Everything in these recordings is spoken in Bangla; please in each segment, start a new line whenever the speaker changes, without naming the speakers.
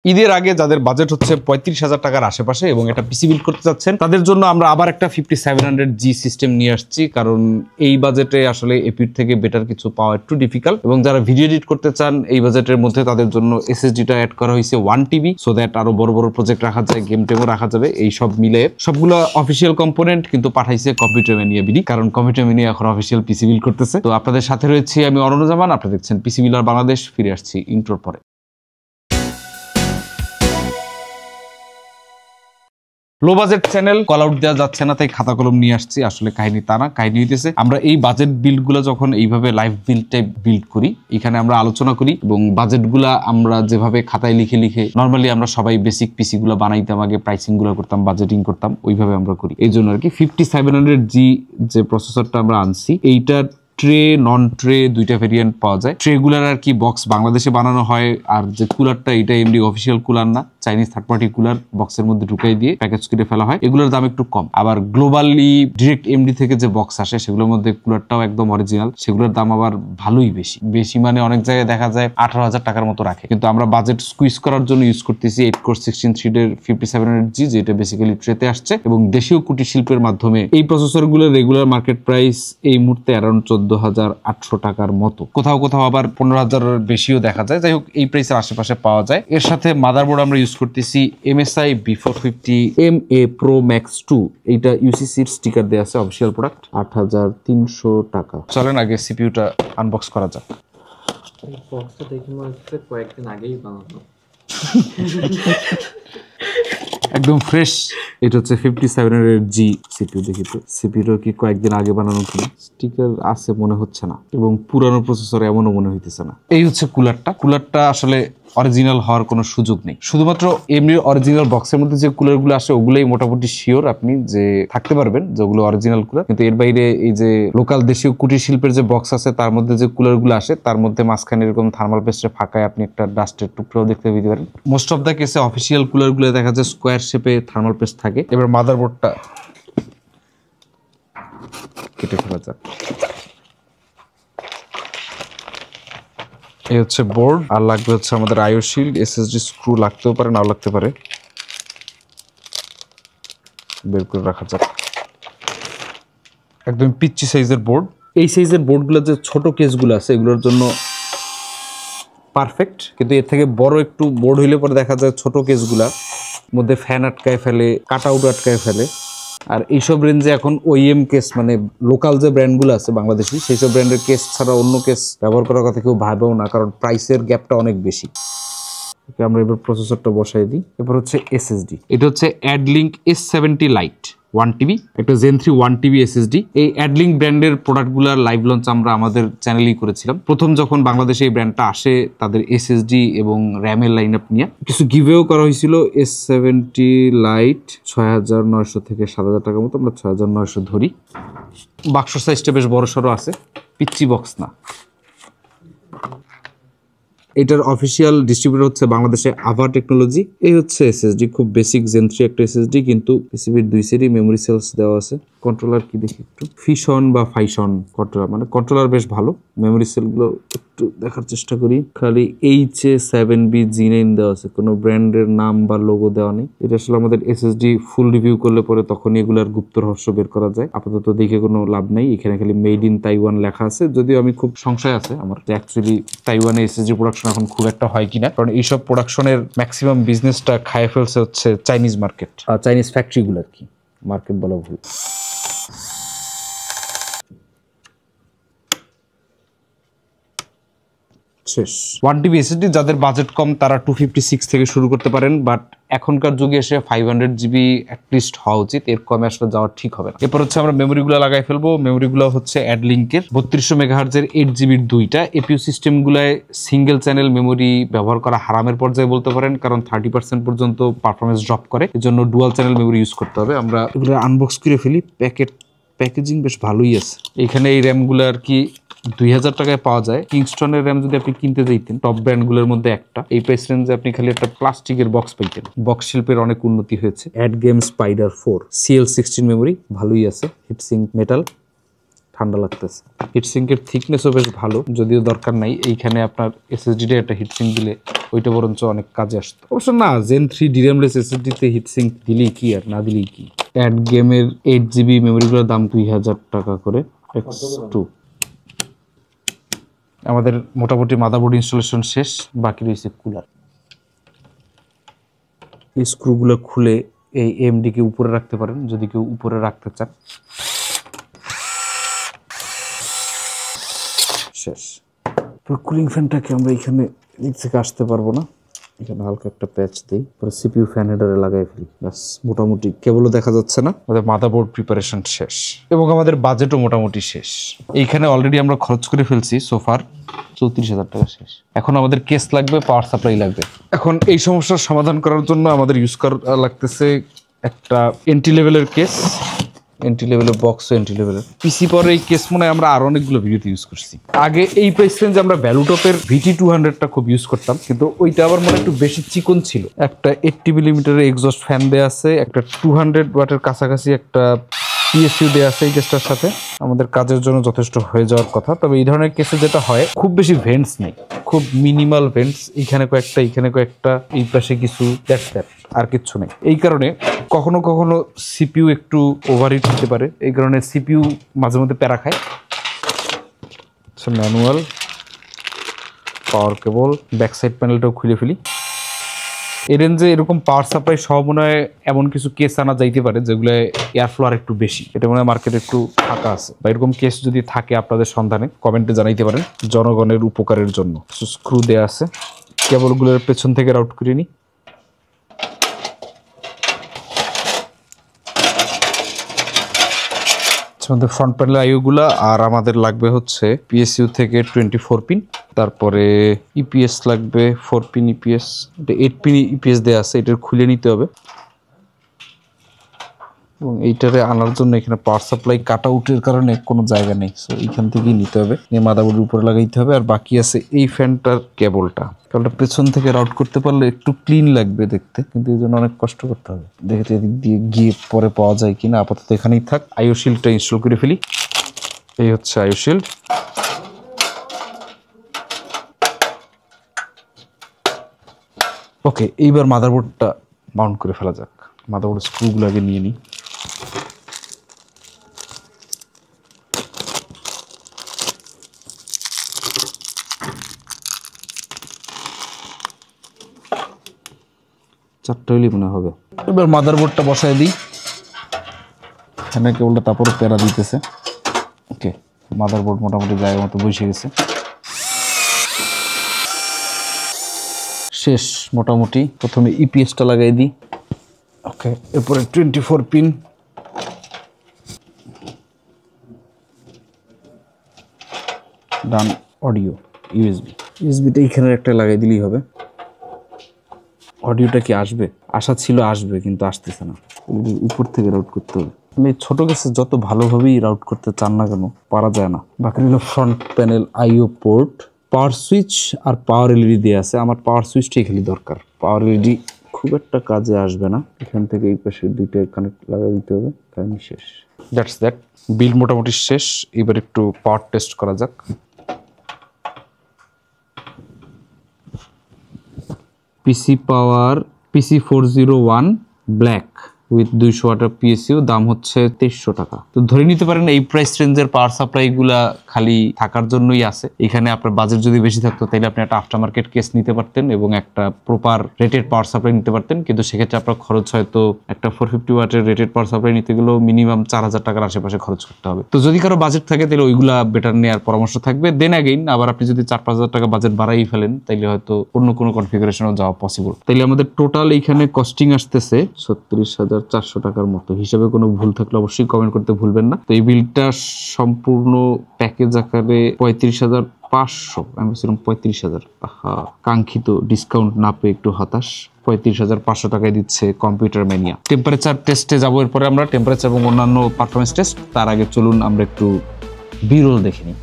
ঈদের আগে যাদের বাজেট হচ্ছে 35,000 টাকার আশেপাশে এবং একটা পিসি বিল্ড করতে চাচ্ছেন তাদের জন্য আমরা আবার একটা 5700G সিস্টেম নিয়ে আসছি, কারণ এই বাজেটে আসলে এপির থেকে বেটার কিছু পাওয়া একটু ডিফিকাল্ট। এবং যারা ভিডিও এডিট করতে চান এই বাজেটের মধ্যে তাদের জন্য এসএসডিটা অ্যাড করা হয়েছে 1TB, সো দ্যাট আরো বড় বড় প্রজেক্ট রাখা যায়, গেম টেমও রাখা যাবে। এই সব মিলে সবগুলো অফিসিয়াল কম্পোনেন্ট কিন্তু পাঠাইছে কম্পিউটার ম্যানিয়া বিডি, কারণ কম্পিউটার ম্যানিয়া এখন অফিসিয়াল পিসি বিল্ড করতেছে। তো আপনাদের সাথে রয়েছে আমি অরণ্যজামান, আপনারা দেখছেন পিসি বিল্ডার বাংলাদেশ। ফিরে আসছি ইন্ট্রোর পরে। Low budget channel, call out দেওয়া যাচ্ছে না তাই খাতা কলম নিয়ে আসছি। আসলে কাহিনী তা না, কাহিনী হইতেছে আমরা এই বাজেট বিল্ড গুলো যখন এইভাবে লাইভ বিল্ড টাইপ বিল্ড করি, এখানে আমরা আলোচনা করি এবং বাজেট গুলা আমরা যেভাবে খাতায় লিখে লিখে নর্মালি আমরা সবাই বেসিক পিসি গুলো বানাইতাম, আগে প্রাইসিং গুলো করতাম, বাজেটিং করতাম, ওইভাবে আমরা করি। এই জন্য আর কি 5700G যে প্রসেসরটা আমরা আনছি, এইটার ট্রে নন ট্রে দুইটা ভেরিয়েন্ট পাওয়া যায়। ট্রে গুলার আর কি বক্স বাংলাদেশে বানানো হয়, আর যে কুলারটা এটা এমডি অফিসিয়াল কুলার না, চাইনিজ থার্ড পার্টি কুলার বক্সের মধ্যে ঢুকাই দিয়ে প্যাকেজ করে ফেলা হয়। এগুলোর দাম একটু কম। আবার গ্লোবালি ডিরেক্ট এমডি থেকে যে বক্স আসে সেগুলোর মধ্যে কুলারটাও একদম অরিজিনাল, সেগুলোর দাম আবার ভালোই বেশি বেশি মানে অনেক জায়গায় দেখা যায় 18,000 টাকার মতো রাখে। কিন্তু আমরা বাজেট স্কুইজ করার জন্য ইউজ করতেছি 8 কোর 16 থ্রেডের 5700G, যেটা বেসিক্যালি ট্রেতে আসছে এবং দেশীয় কুটির শিল্পের মাধ্যমে। এই প্রসেসরগুলোর রেগুলার মার্কেট প্রাইস এই মুহূর্তে অ্যারাউন্ড 14,800 টাকার মতো, কোথাও কোথাও আবার 15,000 বেশিও দেখা যায়। যাই হোক, এই প্রাইসের আশেপাশে পাওয়া যায়। এর সাথে মাদারবোর্ড আমরা ইউজ করতেছি MSI B450 MA Pro Max 2, এইটা ইউসিসির স্টিকার দেওয়া আছে, অফিসিয়াল প্রোডাক্ট, 8,300 টাকা। চলেন আগে সিপিইউটা আনবক্স করা যাক।
এই বক্সটা দেখে মনে হচ্ছে কয়েকদিন আগেই বানানো,
একদম ফ্রেশ। এটা হচ্ছে 5700G সিপিইউ। দেখি তো সিপিইউটা কি কয়েকদিন আগে বানানো কিনা, স্টিকার আছে মনে হচ্ছে না, এবং পুরানো প্রসেসর এমনও মনে হইতেছে না। এই হচ্ছে কুলারটা আসলে অরিজিনাল হওয়ার কোনো সুযোগ নেই। শুধুমাত্র এমনি অরিজিনাল বক্সের মধ্যে যে কুলারগুলো আসে ওগুলোই মোটামুটি শিওর আপনি যে থাকতে পারবেন যে ওগুলো অরিজিনাল কুলার। কিন্তু এর বাইরে এই যে লোকাল দেশীয় কুটির শিল্পের যে বক্স আছে তার মধ্যে যে কুলারগুলো আসে তার মধ্যে মাঝখানে এরকম থার্মাল পেস্টে ফাঁকায় আপনি একটা ডাস্টের টুকরাও দেখতে পেতে পারেন। মোস্ট অফ দ্য কেসে অফিসিয়াল কুলারগুলো দেখা যায় স্কোয়ার শেপে থার্মাল পেস্ট থাকে। এবার মাদারবোর্ডটা কেটে ফেলা যাক। এই হচ্ছে বোর্ড, আর লাগবে হচ্ছে আমাদের আইও শিল্ড, এসএসডি স্ক্রু লাগতেও পারে নাও লাগতে পারে, বের করে রাখা যাক। একদম পিচ্চি সাইজের বোর্ড। এই সাইজের বোর্ডগুলো যে ছোট কেসগুলো আছে এগুলোর জন্য পারফেক্ট, কিন্তু এর থেকে বড় একটু বোর্ড হইলে পরে দেখা যায় ছোট কেসগুলা মধ্যে ফ্যান আটকায় ফেলে, কাট আউট আটকায় ফেলে। আর এইসব রেঞ্জে এখন ওইএম কেস মানে লোকাল যে ব্র্যান্ডগুলো আছে বাংলাদেশি, সেই সব ব্র্যান্ডের কেস ছাড়া অন্য কেস ব্যবহার করার কথা কেউ ভাবেও না, কারণ প্রাইসের গ্যাপটা অনেক বেশি। আমরা এবার প্রসেসরটা বসাই দিই। এবার হচ্ছে এসএসডি, এটা হচ্ছে অ্যাডলিঙ্ক S70 লাইট 1TB, একটা Zen 3 1TB এসএসডি। এই অ্যাডলিঙ্ক ব্র্যান্ডের প্রোডাক্টগুলোর লাইভ লঞ্চ আমরা আমাদের চ্যানেলেই করেছিলাম। প্রথম যখন বাংলাদেশে এই ব্র্যান্ডটা আসে তাদের এসএসডি এবং র্যামের লাইন আপ নিয়ে কিছু গিভেও করা হয়েছিল। S70 লাইট 6,900 থেকে 7,000 টাকার মতো, আমরা 6,900 ধরি। বাক্স সাইজটা বেশ বড় সড়ো আছে, পিচ্চি বক্স না। এটার অফিসিয়াল ডিস্ট্রিবিউটর হচ্ছে বাংলাদেশে আভা টেকনোলজি। এই হচ্ছে এসএসডি, খুব বেসিক Zen 3 একটা এসএসডি, কিন্তু পিসিবির 2 সেটই মেমোরি সেলস দেওয়া আছে। কন্ট্রোলার কি দেখি একটু, ফিশন বা ফাইশন কন্ট্রোলার, মানে কন্ট্রোলার বেশ ভালো। মেমোরি সেলগুলো একটু দেখার চেষ্টা করি, খালি HA7BG9 দেওয়া আছে, কোনো ব্র্যান্ডের নাম বা লোগো দেওয়া নেই। এটা আসলে আমাদের এসএসডি ফুল রিভিউ করলে পরে তখন এগুলার গুপ্ত রহস্য বের করা যায়। আপাতত দেখে কোনো লাভ নেই, এখানে খালি মেড ইন তাইওয়ান লেখা আছে। যদিও আমি খুব সংশয় আছে আমার অ্যাকচুয়ালি তাইওয়ানে এসএসডি প্রোডাকশন এখন খুব একটা হয় কিনা, কারণ এইসব প্রোডাকশনের ম্যাক্সিমাম বিজনেসটা খায় ফেলছে হচ্ছে চাইনিজ মার্কেট, চাইনিজ ফ্যাক্টরিগুলো আর কি, মার্কেট বলা ভুল। শেষ 1TB এসএসডি। যাদের বাজেট কম তারা 256 থেকে শুরু করতে পারেন, বাট এখনকার যুগে এসে 500GB অ্যাটলিস্ট হওয়া উচিত, এর কমে আসলে যাওয়া ঠিক হবে না। এরপর হচ্ছে আমরা মেমোরিগুলো লাগাই ফেলবো। মেমোরিগুলো হচ্ছে অ্যাডলিঙ্কের 3200 মেগাহার্জের 8GB দুইটা। এপিইউ সিস্টেমগুলোয় সিঙ্গেল চ্যানেল মেমোরি ব্যবহার করা হারামের পর্যায়ে বলতে পারেন, কারণ 30% পর্যন্ত পারফরমেন্স ড্রপ করে, এজন্য ডুয়াল চ্যানেল মেমোরি ইউজ করতে হবে। আমরা এগুলো আনবক্স করে ফেলি। প্যাকেজিং বেশ ভালোই আছে। এখানে এই র্যামগুলো আর কি 2,000 টাকায় পাওয়া যায়। কিংস্টনের র্যাম যদি আপনি কিনতে যাইতেন টপ ব্র্যান্ডগুলোর মধ্যে একটা, এই প্রাইস রেঞ্জে আপনি খালি একটা প্লাস্টিকের বক্স পাইতেন। বক্স শিল্পের অনেক উন্নতি হয়েছে। Add game spider 4 CL16 memory ভালোই আছে, হিটসিঙ্ক মেটাল, ঠান্ডা লাগতেছে। হিটসিঙ্কের থিকনেসও বেশ ভালো, যদিও দরকার নাই। এইখানে আপনার এসএসডি একটা হিটসিঙ্ক দিলে ওইটা বরঞ্চ অনেক কাজে আসতো। অবশ্য না, Zen 3 DRAM-less SSD-তে হিটসিঙ্ক দিলেই কি আর না দিলেই কি। অ্যাড গেমের 8GB মেমোরিগুলোর দাম 2000 টাকা করে X2। আমাদের মোটামুটি মাদারবোর্ড ইনস্টলেশন শেষ, বাকি রয়েছে কুলার। এই স্ক্রুগুলো খুলে এই এমডিকে উপরে রাখতে পারেন যদি কেউ উপরে রাখতে চান। শেষ। তো কুলিং ফ্যানটাকে আমরা এখানে দিক থেকে আসতে পারবো না, এখানে হালকা একটা প্যাচ দিই, পরে সিপিইউ ফ্যান হেডারে লাগাই ফেলি, ব্যাস। মোটামুটি কেবলও দেখা যাচ্ছে না। আমাদের মাদারবোর্ড প্রিপারেশন শেষ এবং আমাদের বাজেটও মোটামুটি শেষ। এইখানে অলরেডি আমরা খরচ করে ফেলছি সোফার 34,000 টাকা শেষ। এখন আমাদের কেস লাগবে, পাওয়ার সাপ্লাই লাগবে। এখন এই সমস্যার সমাধান করার জন্য আমাদের ইউজ করা লাগতেছে একটা এন্ট্রি লেভেলের কেস, এন্ট্রি লেভেলের বক্স, এন্ট্রি লেভেলের পিসি। পরে এই কেস মনে হয় আমরা আরো অনেকগুলো ভিডিওতে ইউজ করছি। আগে এই প্রাইস রেঞ্জে আমরা ভ্যালুটপের VT200টা খুব ইউজ করতাম, কিন্তু ওইটা আবার মনে একটু বেশি চিকন ছিল। একটা 80 মিলিমিটারের এক্সস্ট ফ্যান দেয়া আছে, একটা 200 ওয়াটের কাছাকাছি একটা PSU দেয়া আছে এই কেসটার সাথে। আমাদের কাজের জন্য যথেষ্ট হয়ে যাওয়ার কথা। তবে এই ধরনের কেসে যেটা হয়, খুব বেশি ভেন্টস নেই, খুব মিনিমাল ভেন্টস, এখানে কয়েকটা, এখানে কয়েকটা, এই পাশে কিছু, দ্যাটস দ্যাট, আর কিচ্ছু নেই। এই কারণে কখনো কখনো সিপিইউ একটু ওভারহিট হতে পারে, এই কারণে সিপিইউ মাঝে মধ্যে প্যারা খায়। ম্যানুয়াল, পাওয়ার কেবল, ব্যাক সাইড প্যানেলটাও খুলে ফেলি। এই রেঞ্জে এরকম পাওয়ার সাপ্লাই সহ মনে হয় এমন কিছু কেস আনা যাইতে পারে যেগুলো এয়ার ফ্লো আর একটু বেশি, এটা মনে হয় মার্কেটে একটু ফাঁকা আছে। বা এরকম কেস যদি থাকে আপনাদের সন্ধানে কমেন্টে জানাইতে পারেন, জনগণের উপকারের জন্য। স্ক্রু দেয়া আছে, কেবলগুলোর পেছন থেকে রাউট করে নিই। আমাদের ফ্রন্ট প্যানেল আইওগুলা, আর আমাদের লাগবে হচ্ছে PSU থেকে 24 পিন, তারপরে ইপিএস লাগবে 4 পিন ইপিএস, এটা 8 পিন ইপিএস দেওয়া আছে, এটার খুলে নিতে হবে। এবং এইটারে আনার জন্য এখানে পাওয়ার সাপ্লাই কাট আউটের কারণে কোনো জায়গা নেই, সো এইখান থেকেই নিতে হবে, নিয়ে মাদারবোর্ডের উপরে লাগাইতে হবে। আর বাকি আছে এই ফ্যানটার কেবলটা পেছন থেকে রাউট করতে পারলে একটু ক্লিন লাগবে দেখতে, কিন্তু এই জন্য অনেক কষ্ট করতে হবে। দেখে এদিক দিয়ে গিয়ে পরে পাওয়া যায় কিনা, আপাতত এখানেই থাক। আইও শিল্ডটা ইনস্টল করে ফেলি। এই হচ্ছে আইও শিল্ড। ওকে, এইবার মাদারবোর্ডটা মাউন্ট করে ফেলা যাক। মাদারবোর্ড স্ক্রুগুলো আগে নিয়ে নিই। চারটা হইলে মনে হবে। এবার মাদারবোর্ডটা বসায় দিই, এখানে কেবলটা তারপরে প্যারা দিতেছে। ওকে, মাদারবোর্ড মোটামুটি জায়গা মতো বসে গেছে, শেষ মোটামুটি। প্রথমে ইপিএসটা লাগাই দিই। ওকে, এরপরে 24 পিন, ডান। অডিও, ইউএসবিটা এইখানে একটা লাগাই দিলেই হবে। অডিওটা কি আসবে? আশা ছিল আসবে, কিন্তু আসতেছে না, উপর থেকে রাউট করতে হবে। আমি ছোট কেসে যত ভালোভাবেই রাউট করতে চান না কেন, পারা যায় না। বাকি হলো ফ্রন্ট প্যানেল, আইও পোর্ট, পাওয়ার সুইচ আর পাওয়ার এলইডি দিয়ে আছে। আমার পাওয়ার সুইচটাই খালি দরকার, পাওয়ার এলইডি খুব একটা কাজে আসবে না। এখান থেকে এই পাশে দুইটা কানেক্ট লাগাই দিতে হবে, কাহিনী শেষ। দ্যাটস দ্যাট, বিল মোটামুটি শেষ। এবার একটু পাওয়ার টেস্ট করা যাক। পিসি পাওয়ার PC401 ব্ল্যাক উইথ 200 ওয়াটের PSU, দাম হচ্ছে 2300 টাকা। তো ধরে নিতে পারেন এই প্রাইস রেঞ্জের পাওয়ার সাপ্লাই গুলা খালি থাকার জন্যই আছে। এখানে আপনার বাজেট যদি বেশি থাকতো তাহলে আপনি একটা আফটার মার্কেট কেস নিতে পারতেন এবং একটা প্রপার রেটেড পাওয়ার সাপ্লাই নিতে পারতেন, কিন্তু সেক্ষেত্রে আপনার খরচ হয়তো একটা 450 ওয়াটের রেটেড পাওয়ার সাপ্লাই নিতে গেলেও মিনিমাম 4000 টাকার আশেপাশে খরচ করতে হবে। তো যদি কারো বাজেট থাকে তাহলে ওইগুলা বেটার নেওয়ার পরামর্শ থাকবে। দেন অ্যাগেইন আবার আপনি যদি 4-5 হাজার টাকা বাজেট বাড়াই ফেলেন তাহলে হয়তো অন্য কোনো কনফিগারেশনও যাওয়া পসিবল। তাইলে আমাদের টোটাল এইখানে কস্টিং আসতেছে 36,400 টাকার মতো। হিসাবে কোনো ভুল থাকলে অবশ্যই কমেন্ট করতে ভুলবেন না। তো এই বিলটা সম্পূর্ণ প্যাকেজ আকারে 35,500, আমি বলছিলাম 35,000। কাঙ্ক্ষিত ডিসকাউন্ট না পেয়ে একটু হতাশ। 35,500 টাকায় দিচ্ছে কম্পিউটার ম্যানিয়া। টেম্পারেচার টেস্টে যাবো এরপরে আমরা, টেম্পারেচার এবং অন্যান্য পারফরমেন্স টেস্ট। তার আগে চলুন আমরা একটু বিরল দেখে নিই।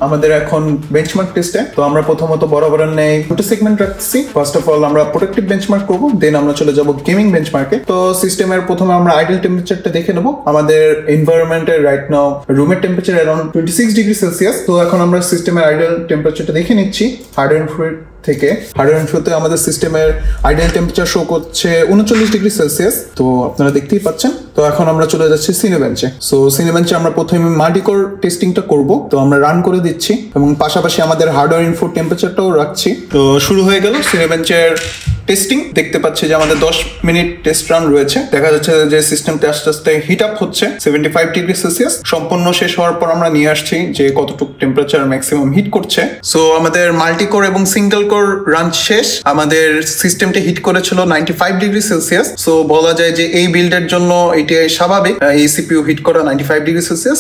আমাদের এখন বেঞ্চমার্ক টেস্টে। তো আমরা প্রথমত বরাবরের নেই দুটো সেগমেন্ট রাখছি। ফার্স্ট অফ অল আমরা প্রোটেক্টিভ বেঞ্চমার্ক করবো, দেন আমরা চলে যাব গেমিং বেঞ্চমার্কে। তো সিস্টেমের প্রথমে আমরা আইডল টেম্পারেচারটা দেখে নেবো। আমাদের এনভায়রনমেন্টের রাইট নাও রুমের টেম্পারেচার অ্যারাউন্ড 26 ডিগ্রি সেলসিয়াস। তো এখন আমরা সিস্টেমের আইডল টেম্পারেচারটা দেখে নিচ্ছি হার্ডওয়্যার ইনফ্লুয়েন্ট থেকে। হার্ডওয়্যার ইনফ্লুতে আমাদের সিস্টেমের আইডল টেম্পারেচার শো করছে 39 ডিগ্রি সেলসিয়াস। তো আপনারা দেখতেই পাচ্ছেন। তো এখন আমরা চলে যাচ্ছি সিনেবেঞ্চে। সো সিনেবেঞ্চে আমরা প্রথমে মাল্টিকোর টেস্টিংটা করব। তো আমরা রান করে দিচ্ছি এবং পাশাপাশি আমাদের হার্ডওয়্যার ইনফো টেম্পারেচারটাও রাখছি। তো শুরু হয়ে গেল সিনেবেঞ্চের টেস্টিং। দেখতে পাচ্ছি যে আমাদের 10 মিনিট টেস্ট রান রয়েছে। দেখা যাচ্ছে যে সিস্টেমটা আস্তে আস্তে হিট আপ হচ্ছে 75 ডিগ্রি সেলসিয়াস। সম্পূর্ণ শেষ হওয়ার পর আমরা নিয়ে আসছি যে কতটুকু টেম্পারেচার ম্যাক্সিমাম হিট করছে। সো আমাদের মাল্টিকোর এবং সিঙ্গেল কোর রান শেষ। আমাদের সিস্টেমটা হিট করেছিল 95 ডিগ্রি সেলসিয়াস। সো বলা যায় যে এই বিল্ডের জন্য এটি স্বাভাবিক এই সিপিইউ হিট করা 95 ডিগ্রি সেলসিয়াস।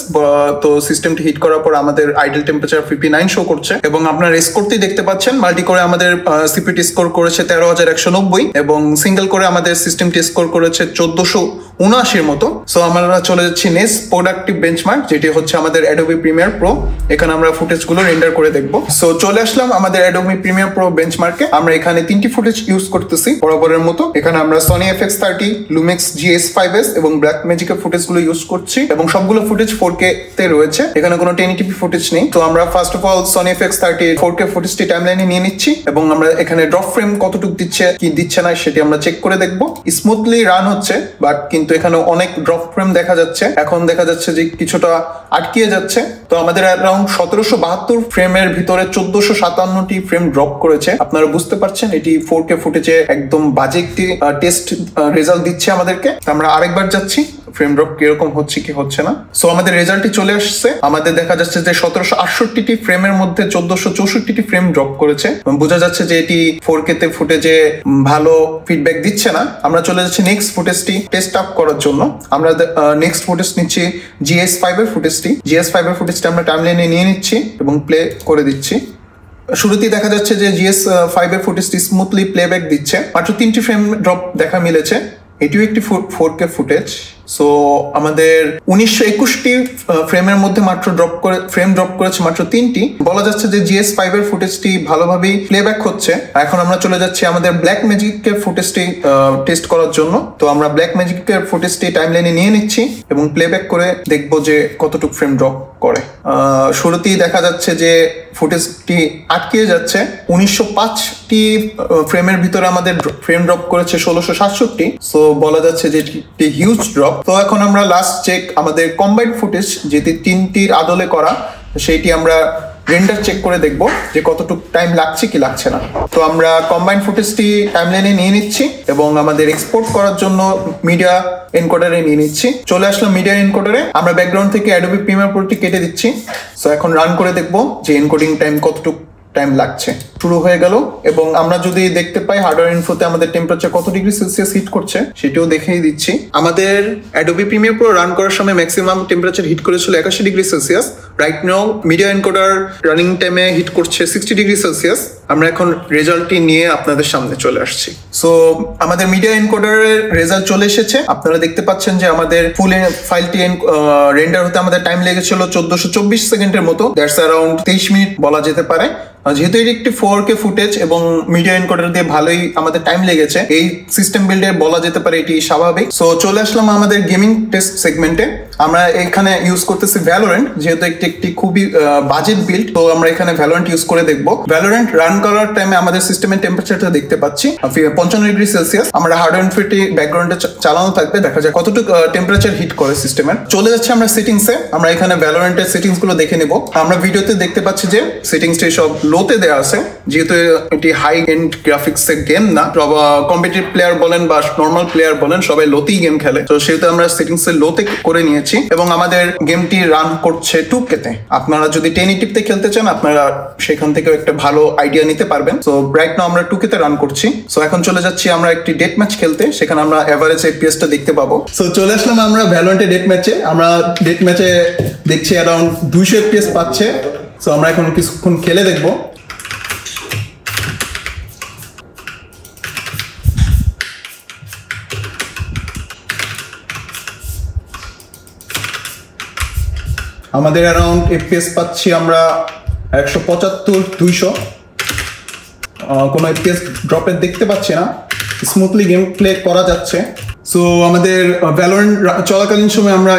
তো সিস্টেমটা হিট করার পর আমাদের আইডল টেম্পারেচার 59 শো করছে এবং আপনারা স্কোরটি দেখতে পাচ্ছেন। মাল্টিকোরে আমাদের সিপিইউ স্কোর করেছে 13,190 এবং সিঙ্গেল করে আমাদের সিস্টেমটি স্কোর করেছে 1479 মতো। সো আমরা চলে যাচ্ছি নেক্সট প্রোডাক্টিভ বেঞ্চমার্ক, যেটি হচ্ছে আমাদের অ্যাডোবি প্রিমিয়ার প্রো। এখানে আমরা ফুটেজগুলো রেন্ডার করে দেখব। সো চলে আসলাম আমাদের অ্যাডোবি প্রিমিয়ার প্রো বেঞ্চমার্কে। আমরা এখানে 3টি ফুটেজ ইউজ করতেছি বরাবরের মতো। এখানে আমরা সনি FX30, লুমেক্স GS5S এবং ব্ল্যাক ম্যাজিকের ফুটেজগুলো ইউজ করছি এবং সবগুলো ফুটেজ 4K তে রয়েছে। এখানে কোনো 1080p ফুটেজ নেই। তো আমরা first of all Sony FX30 4K ফুটেজটি টাইমলাইনে নিয়ে নিচ্ছি এবং আমরা এখানে ড্রপ ফ্রেম কতটুকু দিচ্ছে কি দিচ্ছে না সেটি আমরা চেক করে দেখব। স্মুথলি রান হচ্ছে, বাট কিন্তু এখানে অনেক ড্রপ ফ্রেম দেখা যাচ্ছে। এখন দেখা যাচ্ছে যে কিছুটা আটকিয়ে যাচ্ছে। তো আমাদের অ্যারাউন্ড 1772 ফ্রেমের ভিতরে 1457টি ফ্রেম ড্রপ করেছে। আপনারা বুঝতে পারছেন এটি 4K ফুটেজে একদম বাজে একটি টেস্ট রেজাল্ট দিচ্ছে আমাদেরকে। আমরা আরেকবার যাচ্ছি ফ্রেম ড্রপ কিরকম হচ্ছে কি হচ্ছে না। সো আমাদের রেজাল্টটি চলে আসছে। আমাদের দেখা যাচ্ছে যে 1768টি ফ্রেমের মধ্যে 1464টি ফ্রেম ড্রপ করেছে। বোঝা যাচ্ছে যে এটি 4K তে ফুটেজে ভালো ফিডব্যাক দিচ্ছে না। আমরা চলে যাচ্ছি নেক্সট ফুটেজটি টেস্ট আপ করার জন্য। আমরা নেক্সট ফুটেজ নিচ্ছি GS5 এর ফুটেজটি। GS5 এর ফুটেজটা আমরা টাইমলাইনে নিয়ে নিচ্ছি এবং প্লে করে দিচ্ছি। শুরুতেই দেখা যাচ্ছে যে GS5 এর ফুটেজটি স্মুথলি প্লেব্যাক দিচ্ছে। মাত্র 3টি ফ্রেম ড্রপ দেখা মিলেছে। এটিও একটি 4K ফুটেজ। সো আমাদের 1921টি ফ্রেমের মধ্যে মাত্র ফ্রেম ড্রপ করেছে মাত্র 3টি। বলা যাচ্ছে যে GS5 এর ফুটেজটি ভালোভাবেই প্লেব্যাক হচ্ছে। এখন আমরা চলে যাচ্ছি আমাদের ব্ল্যাক ম্যাজিকের ফুটেজটি টেস্ট করার জন্য। তো আমরা ব্ল্যাক ম্যাজিকের ফুটেজটি টাইমলাইনে নিয়ে নিচ্ছি এবং প্লেব্যাক করে দেখবো যে কতটুকু ফ্রেম ড্রপ করে। শুরুতেই দেখা যাচ্ছে যে ফুটেজটি আটকে যাচ্ছে। 1905টি ফ্রেমের ভিতরে আমাদের ফ্রেম ড্রপ করেছে 1667। সো বলা যাচ্ছে যে এটি হিউজ ড্রপ। তো এখন আমরা লাস্ট চেক আমাদের কম্বাইন্ড ফুটেজ যেটি 3টির আদলে করা, সেইটি আমরা রেন্ডার চেক করে দেখব যে কতটুকু টাইম লাগছে কি লাগছে না। তো আমরা কম্বাইন্ড ফুটেজটি টাইমলাইনে নিয়ে নিচ্ছি এবং আমাদের এক্সপোর্ট করার জন্য মিডিয়া এনকোডারে নিয়ে নিচ্ছি। চলে আসলাম মিডিয়া এনকোডারে। আমরা ব্যাকগ্রাউন্ড থেকে অ্যাডোবি প্রিমিয়ার প্রোটি কেটে দিচ্ছি। সো এখন রান করে দেখব যে এনকোডিং টাইম কতটুকু টাইম লাগছে। শুরু হয়ে গেল এবং আমরা যদি দেখতে পাই হার্ডওয়্যার ইনফোতে আমাদের টেম্পারেচার কত ডিগ্রি সেলসিয়াস হিট করছে সেটিও দেখিয়ে দিচ্ছি। আমাদের অ্যাডোবি প্রিমিয়ার প্রো রান করার সময় ম্যাক্সিমাম টেম্পারেচার হিট করেছিল 81 degree Celsius. Right now media encoder running টাইমে হিট করছে 60 ডিগ্রি সেলসিয়াস। আমরা এখন রেজাল্টটি নিয়ে আপনাদের সামনে চলে আসছি। সো আমাদের মিডিয়া এনকোডারের রেজাল্ট চলে এসেছে। আপনারা দেখতে পাচ্ছেন যে আমাদের ফুল ফাইলটি রেন্ডার হতে আমাদের টাইম লেগেছিল 1424 সেকেন্ডের মতো। দ্যাটস অ্যারাউন্ড 23 মিনিট বলা যেতে পারে। যেহেতু এটি একটি 4K ফুটেজ এবং মিডিয়া এনকোডার দিয়ে ভালোই আমাদের টাইম লেগেছে, এই সিস্টেম বিল্ডে বলা যেতে পারে এটি স্বাভাবিক। সো চলে আসলাম আমাদের গেমিং টেস্ট সেগমেন্টে। আমরা এখানে ইউজ করতেছি ভ্যালোরেন্ট, যেহেতু একটি খুবই বাজেট বিল্ড। তো আমরা এখানে ভ্যালোরেন্ট ইউজ করে দেখবো। ভ্যালোরেন্ট রান করার টাইমে আমাদের সিস্টেমের টেম্পারেচারটা দেখতে পাচ্ছি 55 ডিগ্রি সেলসিয়াস। আমরা হার্ডওয়্যার ইনফিনিটি ব্যাকগ্রাউন্ডে চালানো থাকবে, দেখা যায় কতটুকু টেম্পারেচার হিট করে সিস্টেমের। চলে যাচ্ছে আমরা সেটিংসে। আমরা এখানে ভ্যালোরেন্টের সেটিংস গুলো দেখে নেব। আমরা ভিডিওতে দেখতে পাচ্ছি যে সেটিংসটি সব লোতে দেওয়া আছে, যেহেতু এটি হাই এন্ড গ্রাফিক্স এর গেম না। কম্পিটিটিভ প্লেয়ার বলেন বা নর্মাল প্লেয়ার বলেন সবাই লোতেই গেম খেলে। তো সেহেতু আমরা সেটিংস এর লোতে করে নিয়েছি এবং আমাদের গেমটি রান করছে 2K তে। আপনারা যদি 1080p তে খেলতে চান আপনারা সেখান থেকেও একটা ভালো আইডিয়া নিতে পারবেন। সো রাইট নাও আমরা 2K তে রান করছি। সো এখন চলে যাচ্ছি আমরা একটি ডেট ম্যাচ খেলতে, সেখানে আমরা এভারেজ FPS টা দেখতে পাবো। সো চলে আসলাম আমরা ভ্যালোরেন্টে ডেট ম্যাচে। আমরা ডেট ম্যাচে দেখছি অ্যারাউন্ড 200 FPS পাচ্ছে। সো আমরা এখন কিছুক্ষণ খেলে দেখবো। আমাদের অ্যারাউন্ড FPS পাচ্ছি আমরা 175 200 কোনো FPS ড্রপের দেখতে পাচ্ছি না, স্মুথলি গেম প্লে করা যাচ্ছে। সো আমাদের ভ্যালোরেন্ট চলাকালীন সময় আমরা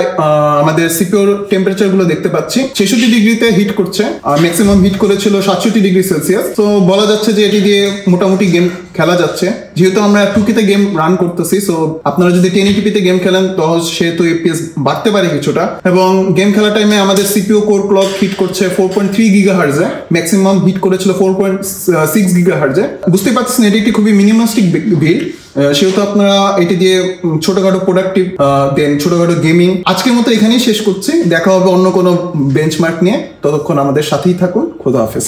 আমাদের সিপিইউর টেম্পারেচার গুলো দেখতে পাচ্ছি 66 ডিগ্রিতে হিট করছে, আর ম্যাক্সিমাম হিট করেছিল 67 ডিগ্রি সেলসিয়াস। তো বলা যাচ্ছে যে এটি দিয়ে মোটামুটি গেম খেলা যাচ্ছে। যেহেতু আমরা 2K তে গেম রান করতেছি, সো আপনারা যদি 1080p তে গেম খেলেন তো সেহেতু FPS বাড়তে পারে কিছুটা। এবং গেম খেলার টাইমে আমাদের সিপিইউ কোর ক্লক হিট করছে 4.3 গিগাহার্টজে, ম্যাক্সিমাম হিট করেছিল 4.6 গিগাহার্টজে। বুঝতে পারছেন এটি একটি খুবই মিনিমালিস্টিক বিল্ড, সেহেতু আপনারা এটি দিয়ে ছোটখাটো প্রোডাক্টিভ দেন ছোটখাটো গেমিং। আজকের মতো এখানেই শেষ করছি, দেখা হবে অন্য কোনো বেঞ্চমার্ক নিয়ে। ততক্ষণ আমাদের সাথেই থাকুন। খোদা হাফেজ।